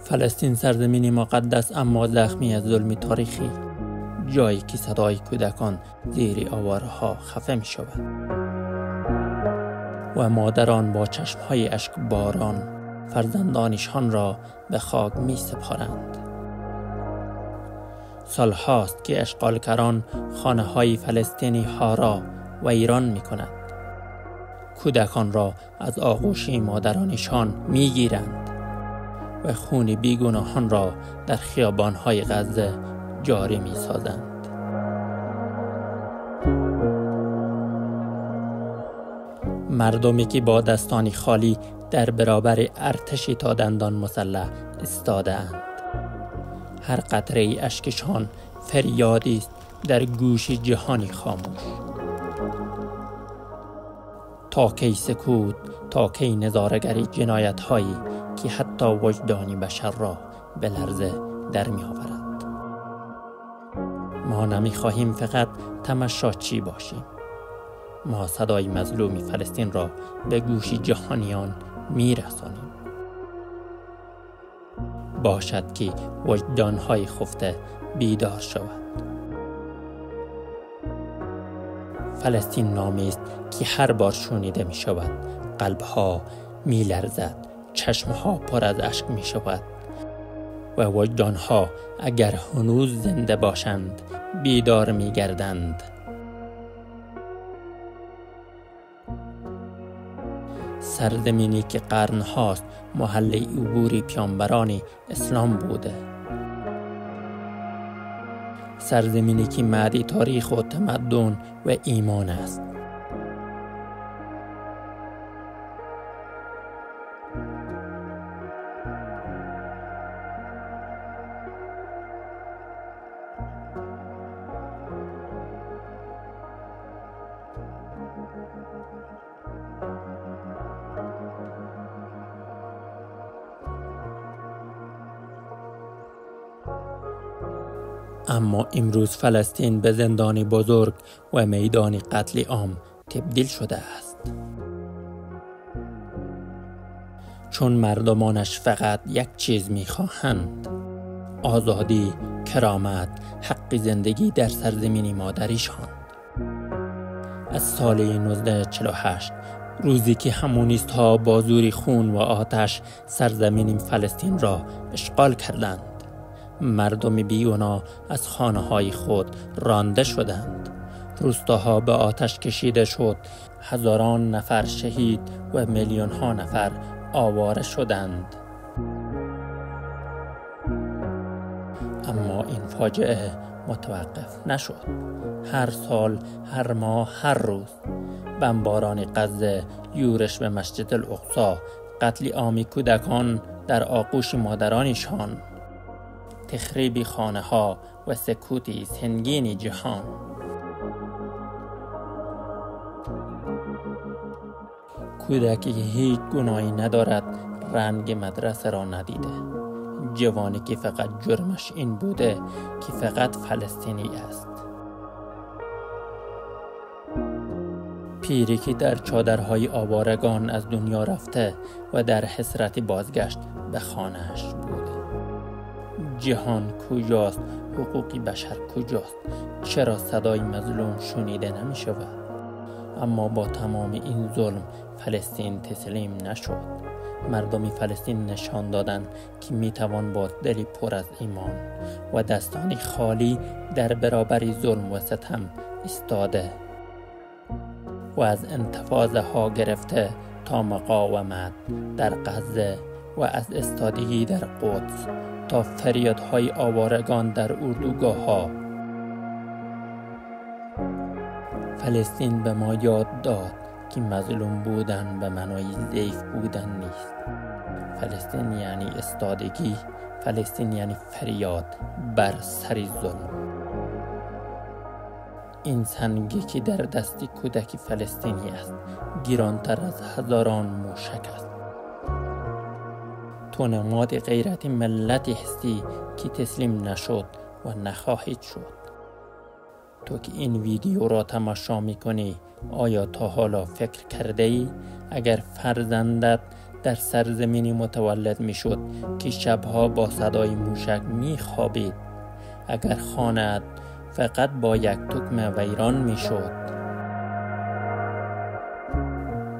فلسطین سرزمینی مقدس اما زخمی از ظلم تاریخی، جایی که صدای کودکان زیر آوارها خفه می شود و مادران با چشمهای اشک باران فرزندانشان را به خاک می سپارند. سال هاست که اشغالگران خانه های فلسطینی ها را ویران می کند. کودکان را از آغوش مادرانشان می گیرند و خون بیگناهان را در خیابان های غزه جاری می سازند. مردمی که با دستانی خالی در برابر ارتشی تا دندان مسلح ایستاده اند. هر قطره اشکشان فریادی است در گوش جهانی خاموش. تا کی سکوت، تا کی نظاره‌گری جنایت هایی که حتی وجدان بشر را به لرزه در می آورد. ما نمی خواهیم فقط تماشاچی باشیم. ما صدای مظلوم فلسطین را به گوش جهانیان می رسانیم. باشد که وجدانهای خفته بیدار شود. فلسطین نامی است که هر بار شنیده می شود قلبها می لرزد، چشمها پر از اشک می شود و وجدانها اگر هنوز زنده باشند بیدار می گردند. سرزمینی که قرن هاست محل عبور پیامبران اسلام بوده. سرزمینی که معدی تاریخ و تمدن و ایمان است. اما امروز فلسطین به زندانی بزرگ و میدان قتل عام تبدیل شده است. چون مردمانش فقط یک چیز می‌خواهند: آزادی، کرامت، حق زندگی در سرزمین مادریشان. از سال 1948 روزی که همونیست‌ها با زور خون و آتش سرزمین فلسطین را اشغال کردند، مردم بیگناه از خانه‌های خود رانده شدند. روستاها به آتش کشیده شد. هزاران نفر شهید و میلیون‌ها نفر آواره شدند. اما این فاجعه متوقف نشد. هر سال، هر ماه، هر روز بمباران غزه، یورش به مسجد الاقصی، قتل عام کودکان در آغوش مادرانشان، تخریب خانه ها و سکوتی سنگین جهان. کودکی که هیچ گناهی ندارد رنگ مدرسه را ندیده. جوانی که فقط جرمش این بوده که فقط فلسطینی است. پیری که در چادرهای آوارگان از دنیا رفته و در حسرت بازگشت به خانه‌اش بوده. جهان کجاست؟ حقوق بشر کجاست؟ چرا صدای مظلوم شنیده نمی شود؟ اما با تمام این ظلم فلسطین تسلیم نشد. مردم فلسطین نشان دادند که می توان با دلی پر از ایمان و دستانی خالی در برابر ظلم و ستم ایستاده و از انتفاضه ها گرفته تا مقاومت در غزه و از استادگی در قدس تا فریادهای آوارگان در اردوگاه ها. فلسطین به ما یاد داد که مظلوم بودن به معنای ضعیف بودن نیست. فلسطین یعنی استادگی، فلسطین یعنی فریاد بر سر ظلم. این سنگی که در دست کودک فلسطینی است گرانتر از هزاران موشک است. تو نماد غیرت ملتی هستی که تسلیم نشد و نخواهید شد. تو که این ویدیو را تماشا میکنی، آیا تا حالا فکر کرده ای اگر فرزندت در سرزمینی متولد می شد که شبها با صدای موشک می خوابید. اگر خانه‌ات فقط با یک تکمه ویران می شد.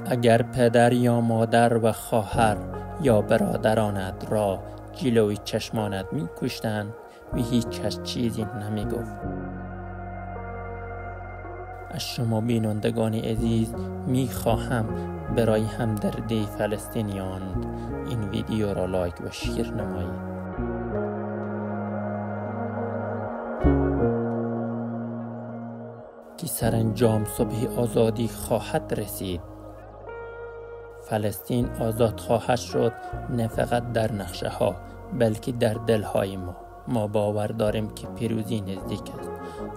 اگر پدر یا مادر و خواهر یا برادرانت را جلوی چشمانت می کشتند و هیچ کس چیزی نمی گفت. از شما بینندگان عزیز می خواهم برای همدردی فلسطینیان این ویدیو را لایک و شیر نمایید. که سرانجام صبح آزادی خواهد رسید. فلسطین آزاد خواهد شد، نه فقط در نقشه ها بلکه در دلهای ما باور داریم که پیروزی نزدیک است،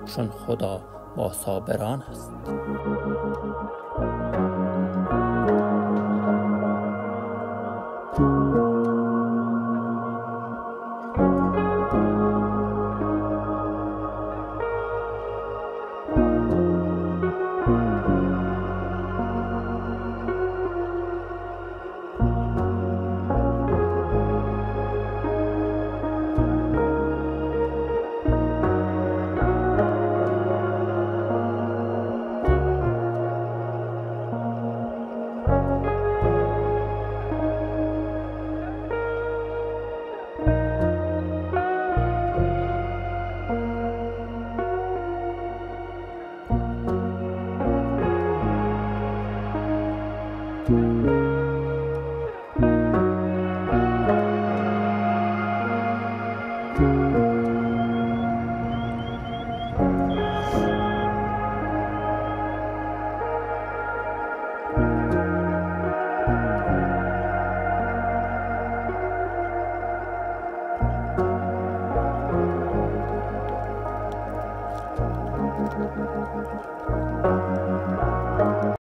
چون خدا با صابران است.